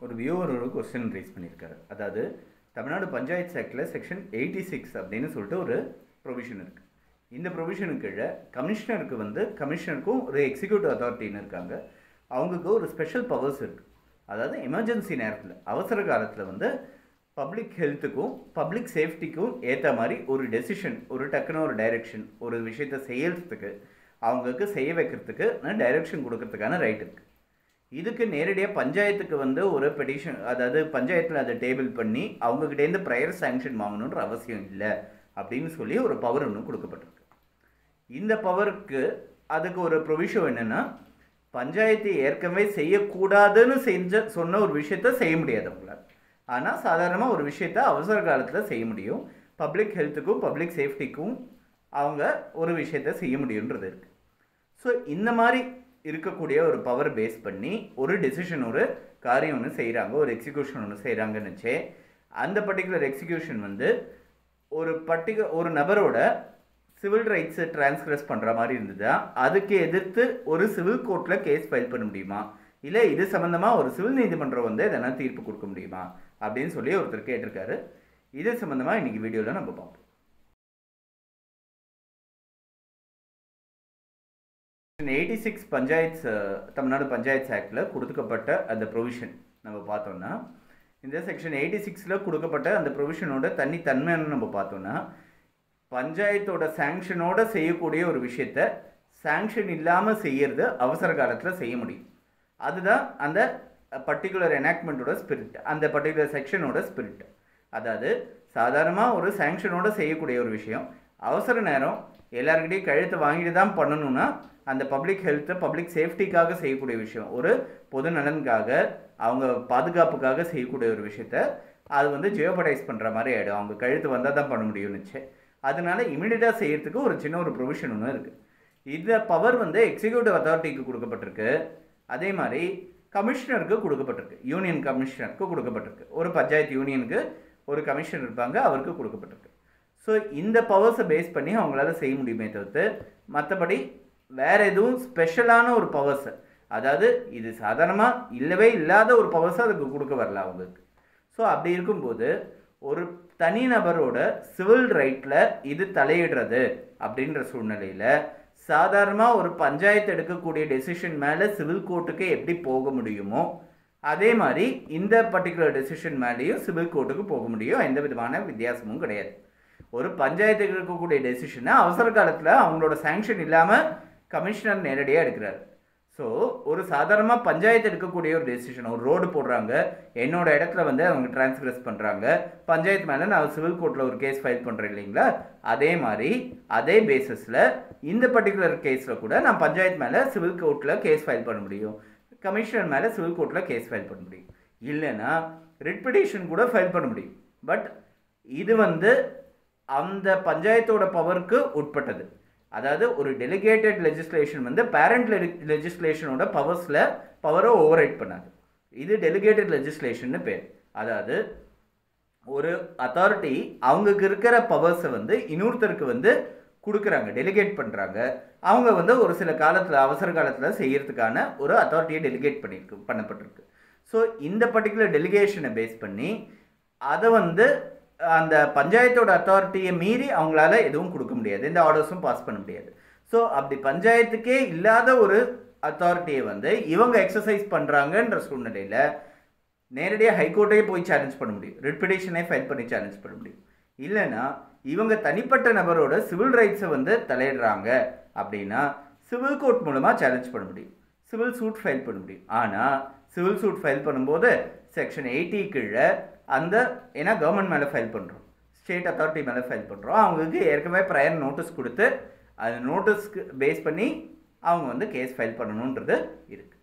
ஒரு வியூவர் ஒரு question raise பண்ணியிருக்காரு. அதாவது தமிழ்நாடு பஞ்சாயத்து ஆக்டில் செக்ஷன் 86 அப்படின்னு சொல்லிட்டு ஒரு ப்ரொவிஷன் இருக்குது. இந்த ப்ரொவிஷனுக்கு கீழே கமிஷனருக்கும் ஒரு எக்ஸிக்யூட்டிவ் அத்தாரிட்டின்னு இருக்காங்க. அவங்களுக்கு ஒரு ஸ்பெஷல் பவர்ஸ் இருக்குது. அதாவது எமர்ஜென்சி நேரத்தில், அவசர காலத்தில் பப்ளிக் ஹெல்த்துக்கும் பப்ளிக் சேஃப்டிக்கும் ஏற்ற மாதிரி ஒரு டெசிஷன், ஒரு டக்குன்னு ஒரு டைரெக்ஷன், ஒரு விஷயத்தை செய்யறதுக்கு அவங்களுக்கு செய்ய வைக்கிறதுக்கு டைரெக்ஷன் கொடுக்கறதுக்கான ரைட் இருக்குது. இதுக்கு நேரடியாக பஞ்சாயத்துக்கு ஒரு பெட்டிஷன், அதாவது பஞ்சாயத்தில் அதை டேபிள் பண்ணி அவங்ககிட்டேருந்து ப்ரையர் சாங்ஷன் வாங்கணுன்ற அவசியம் இல்லை அப்படின்னு சொல்லி ஒரு பவர் ஒன்று கொடுக்கப்பட்டிருக்கு. இந்த பவருக்கு அதுக்கு ஒரு ப்ரொவிஷன் என்னென்னா, பஞ்சாயத்து ஏற்கனவே செய்யக்கூடாதுன்னு சொன்ன ஒரு விஷயத்த செய்ய முடியாது அவங்களால். ஆனால் சாதாரணமாக ஒரு விஷயத்த அவசர காலத்தில் செய்ய முடியும். பப்ளிக் ஹெல்த்துக்கும் பப்ளிக் சேஃப்டிக்கும் அவங்க ஒரு விஷயத்த செய்ய முடியுன்றது இருக்குது. ஸோ இந்த மாதிரி இருக்கக்கூடிய ஒரு பவர் பேஸ் பண்ணி ஒரு டெசிஷன், ஒரு காரியம் ஒன்று செய்கிறாங்க, ஒரு எக்ஸிக்யூஷன் ஒன்று செய்கிறாங்கன்னு வச்சே, அந்த பர்டிகுலர் எக்ஸிக்யூஷன் ஒரு நபரோட சிவில் ரைட்ஸை டிரான்ஸ்கிரஸ் பண்ணுற மாதிரி இருந்ததா, அதுக்கு எதிர்த்து ஒரு சிவில் கோர்ட்டில் கேஸ் ஃபைல் பண்ண முடியுமா, இல்லை இது சம்மந்தமாக ஒரு சிவில் நீதிமன்றம் எதனா தீர்ப்பு கொடுக்க முடியுமா அப்படின்னு சொல்லி ஒருத்தர் கேட்டிருக்காரு. இது சம்மந்தமாக இன்றைக்கி வீடியோவில் நம்ம பார்ப்போம். 86 தமிழ்நாடு பஞ்சாயத்து ஆக்டில் கொடுக்கப்பட்ட அந்த ப்ரொவிஷன் நம்ம பார்த்தோம்னா, இந்த செக்ஷன் 86 கொடுக்கப்பட்ட அந்த ப்ரொவிஷனோட தனித்தன்மைன்னு நம்ம பார்த்தோம்னா, பஞ்சாயத்தோட சாங்ஷனோட செய்யக்கூடிய ஒரு விஷயத்தை சாங்ஷன் இல்லாமல் செய்யறது அவசர காலத்தில் செய்ய முடியும். அதுதான் அந்த பர்டிகுலர் எனாக்ட்மெண்ட்டோட ஸ்பிரிட், அந்த பர்டிகுலர் செக்ஷனோட ஸ்பிரிட். அதாவது சாதாரணமாக ஒரு சாங்ஷனோட செய்யக்கூடிய ஒரு விஷயம் அவசர நேரம் எல்லாருக்கிட்டையும் கழுத்தை வாங்கிட்டு தான் பண்ணணும்னா, அந்த பப்ளிக் ஹெல்த்தை பப்ளிக் சேஃப்டிக்காக செய்யக்கூடிய விஷயம், ஒரு பொது நலனுக்காக அவங்க பாதுகாப்புக்காக செய்யக்கூடிய ஒரு விஷயத்த அது ஜியோபடைஸ் பண்ணுற மாதிரி ஆகிடும். அவங்க கழுத்து வந்தால் தான் பண்ண முடியும்னுச்சு. அதனால இமீடியட்டாக செய்யறதுக்கு ஒரு சின்ன ஒரு ப்ரொவிஷன் ஒன்று இருக்குது. இந்த பவர் எக்ஸிக்யூட்டிவ் அத்தாரிட்டிக்கு கொடுக்கப்பட்டிருக்கு. அதே மாதிரி கமிஷனருக்கு கொடுக்கப்பட்டிருக்கு, யூனியன் கமிஷனருக்கு கொடுக்கப்பட்டிருக்கு. ஒரு பஞ்சாயத்து யூனியனுக்கு ஒரு கமிஷனர் இருப்பாங்க, அவருக்கு கொடுக்கப்பட்டிருக்கு. ஸோ இந்த பவர்ஸை பேஸ் பண்ணி அவங்களால செய்ய முடியுமே தவிர்த்து மற்றபடி வேறு எதுவும் ஸ்பெஷலான ஒரு பவர்ஸை, அதாவது இது சாதாரணமாக இல்லவே இல்லாத ஒரு பவர்ஸை அதுக்கு கொடுக்க வரல அவங்களுக்கு. ஸோ அப்படி இருக்கும்போது ஒரு தனிநபரோட சிவில் ரைட்டில் இது தலையிடுறது அப்படின்ற சூழ்நிலையில் சாதாரணமாக ஒரு பஞ்சாயத்து எடுக்கக்கூடிய டெசிஷன் மேலே சிவில் கோர்ட்டுக்கு எப்படி போக முடியுமோ அதே மாதிரி இந்த பர்டிகுலர் டெசிஷன் மேலேயும் சிவில் கோர்ட்டுக்கு போக முடியும். எந்த விதமான வித்தியாசமும் கிடையாது. ஒரு பஞ்சாயத்துக்கு இருக்கக்கூடிய டெசிஷனை அவசர காலத்தில் அவங்களோட சாங்ஷன் இல்லாமல் கமிஷனர் நேரடியாக எடுக்கிறாரு. ஸோ ஒரு சாதாரணமாக பஞ்சாயத்து எடுக்கக்கூடிய ஒரு டெசிஷன், ஒரு ரோடு போடுறாங்க, என்னோட இடத்துல அவங்க டிரான்ஸ்கிரஸ் பண்ணுறாங்க, பஞ்சாயத்து மேலே நான் சிவில் கோர்ட்டில் ஒரு கேஸ் ஃபைல் பண்ணுறேன் இல்லைங்களா, அதே மாதிரி அதே பேசிஸில் இந்த பர்டிகுலர் கேஸில் கூட நான் பஞ்சாயத்து மேலே சிவில் கோர்ட்டில் கேஸ் ஃபைல் பண்ண முடியும், கமிஷனர் மேலே சிவில் கோர்ட்டில் கேஸ் ஃபைல் பண்ண முடியும், இல்லைன்னா ரிட் பெட்டிஷன் கூட ஃபைல் பண்ண முடியும். பட் இது அந்த பஞ்சாயத்தோட பவருக்கு உட்பட்டது. அதாவது ஒரு டெலிகேட்டட் லெஜிஸ்லேஷன் பேரண்ட் லெஜிஸ்லேஷனோட பவரை ஓவர் ரைட் பண்ணாது. இது டெலிகேட்டட் லெஜிஸ்லேஷன் பேர். அதாவது ஒரு அத்தாரிட்டி அவங்களுக்கு இருக்கிற பவர்ஸை இன்னொருத்தருக்கு கொடுக்குறாங்க, டெலிகேட் பண்ணுறாங்க. அவங்க ஒரு சில காலத்தில் அவசர காலத்தில் செய்யறதுக்கான ஒரு அத்தாரிட்டியை டெலிகேட் பண்ணப்பட்டிருக்கு. ஸோ இந்த பர்டிகுலர் டெலிகேஷனை பேஸ் பண்ணி அதை அந்த பஞ்சாயத்தோட அத்தாரிட்டியை மீறி அவங்களால எதுவும் கொடுக்க முடியாது, எந்த ஆர்டர்ஸும் பாஸ் பண்ண முடியாது. ஸோ அப்படி பஞ்சாயத்துக்கே இல்லாத ஒரு அத்தாரிட்டியை இவங்க எக்ஸசைஸ் பண்ணுறாங்கன்ற சூழ்நிலையில் நேரடியாக ஹைகோர்ட்டே போய் சேலஞ்ச் பண்ண முடியும், ரிட் பெட்டிஷனே ஃபைல் பண்ணி சேலஞ்ச் பண்ண முடியும். இல்லைன்னா இவங்க தனிப்பட்ட நபரோட சிவில் ரைட்ஸை தலையிடுறாங்க அப்படின்னா சிவில் கோர்ட் மூலமாக சேலஞ்ச் பண்ண முடியும், சிவில் சூட் ஃபைல் பண்ண முடியும். ஆனால் சிவில் சூட் ஃபைல் பண்ணும்போது செக்ஷன் 80 கீழே ஏன்னா கவர்மெண்ட் மேலே ஃபைல் பண்ணுறோம், ஸ்டேட் அத்தாரிட்டி மேலே ஃபைல் பண்ணுறோம், அவங்களுக்கு ஏற்கனவே ப்ரையர் நோட்டீஸ் கொடுத்து அந்த நோட்டீஸ்க்கு பேஸ் பண்ணி அவங்க கேஸ் ஃபைல் பண்ணணுன்றது இருக்குது.